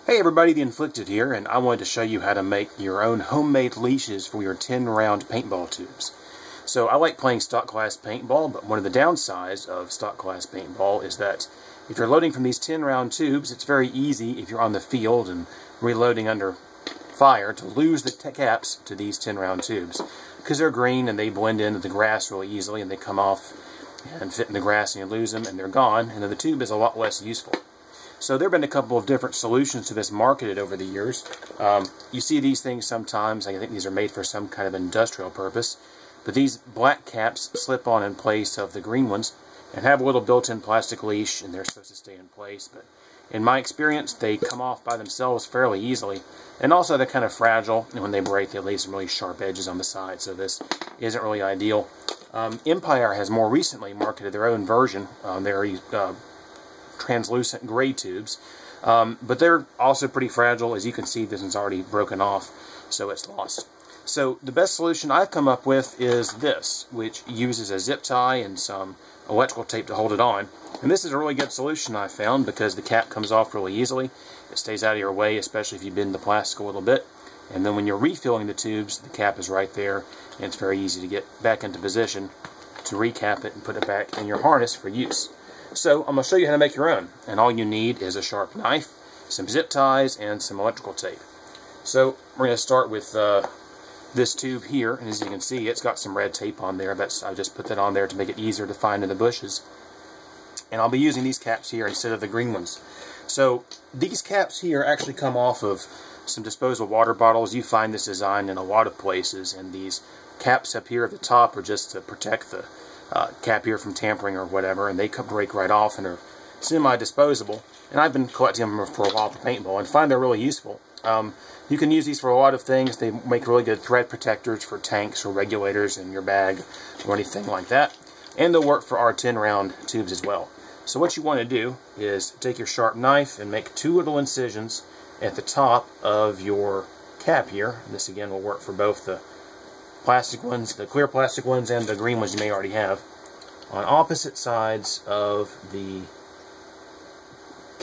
Hey everybody, The Inflicted here, and I wanted to show you how to make your own homemade leashes for your 10-round paintball tubes. So I like playing stock class paintball, but one of the downsides of stock class paintball is that if you're loading from these 10-round tubes, it's very easy if you're on the field and reloading under fire to lose the caps to these 10-round tubes because they're green and they blend into the grass really easily and they come off and fit in the grass and you lose them and they're gone, and then the tube is a lot less useful. So there have been a couple of different solutions to this marketed over the years. You see these things sometimes. I think these are made for some kind of industrial purpose. But these black caps slip on in place of the green ones and have a little built-in plastic leash, and they're supposed to stay in place. But in my experience, they come off by themselves fairly easily. And also they're kind of fragile, and when they break, they leave some really sharp edges on the side. So this isn't really ideal. Empire has more recently marketed their own version. They're translucent gray tubes, but they're also pretty fragile. As you can see, this one's already broken off, so it's lost. So the best solution I've come up with is this, which uses a zip tie and some electrical tape to hold it on. And this is a really good solution I found because the cap comes off really easily. It stays out of your way, especially if you bend the plastic a little bit. And then when you're refilling the tubes, the cap is right there, and it's very easy to get back into position to recap it and put it back in your harness for use. So I'm going to show you how to make your own, and all you need is a sharp knife, some zip ties, and some electrical tape. So we're going to start with this tube here, and as you can see, it's got some red tape on there. I just put that on there to make it easier to find in the bushes. And I'll be using these caps here instead of the green ones. So these caps here actually come off of some disposable water bottles. You find this design in a lot of places, and these caps up here at the top are just to protect the cap here from tampering or whatever, and they break right off and are semi-disposable. And I've been collecting them for a while for paintball and find they're really useful. You can use these for a lot of things. They make really good thread protectors for tanks or regulators in your bag or anything like that. And they'll work for our 10-round tubes as well. So what you want to do is take your sharp knife and make 2 little incisions at the top of your cap here. This again will work for both the plastic ones, the clear plastic ones, and the green ones you may already have, on opposite sides of the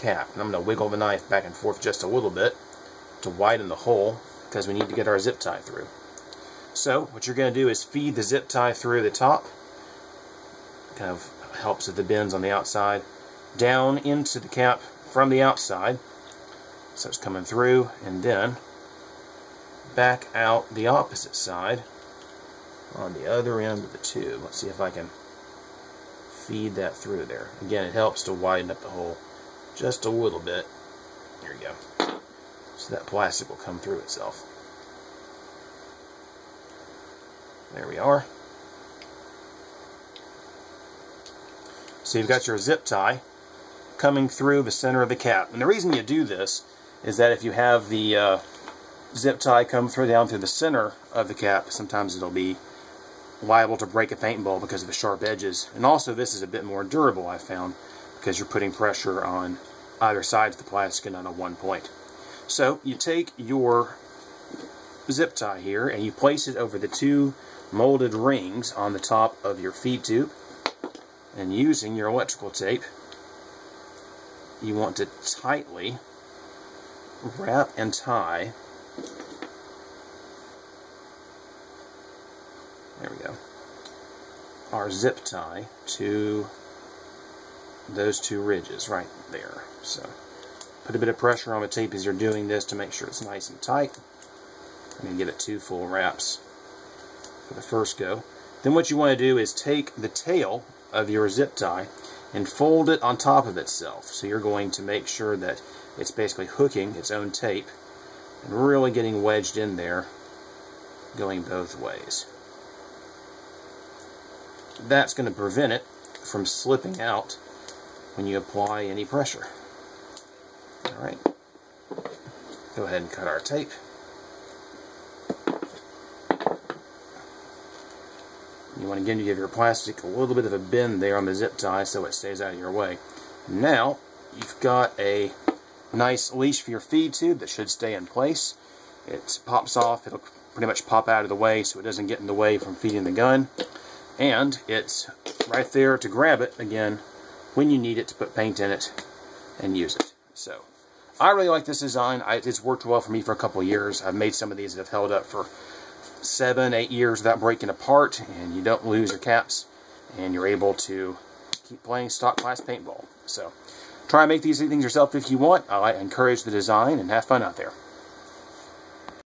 cap. And I'm going to wiggle the knife back and forth just a little bit to widen the hole because we need to get our zip tie through. So what you're going to do is feed the zip tie through the top, kind of helps with the bends on the outside, down into the cap from the outside, so it's coming through, and then back out the opposite side on the other end of the tube. Let's see if I can feed that through there. Again, it helps to widen up the hole just a little bit. There you go. So that plastic will come through itself. There we are. So you've got your zip tie coming through the center of the cap. And the reason you do this is that if you have the zip tie come down through the center of the cap, sometimes it'll be liable to break a paintball because of the sharp edges. And also this is a bit more durable, I found, because you're putting pressure on either side of the plastic and not on one point. So you take your zip tie here and you place it over the 2 molded rings on the top of your feed tube, and using your electrical tape you want to tightly wrap and tie. There we go. Our zip tie to those 2 ridges right there. So put a bit of pressure on the tape as you're doing this to make sure it's nice and tight. I'm going to give it 2 full wraps for the first go. Then what you want to do is take the tail of your zip tie and fold it on top of itself. So you're going to make sure that it's basically hooking its own tape and really getting wedged in there, going both ways. That's going to prevent it from slipping out when you apply any pressure. Alright, go ahead and cut our tape. You want to give your plastic a little bit of a bend there on the zip tie so it stays out of your way. Now you've got a nice leash for your feed tube that should stay in place. It pops off, it'll pretty much pop out of the way so it doesn't get in the way from feeding the gun. And it's right there to grab it again when you need it to put paint in it and use it. So I really like this design. It's worked well for me for a couple of years. I've made some of these that have held up for 7, 8 years without breaking apart, and you don't lose your caps, and you're able to keep playing stock class paintball. So try and make these things yourself if you want. I encourage the design, and have fun out there.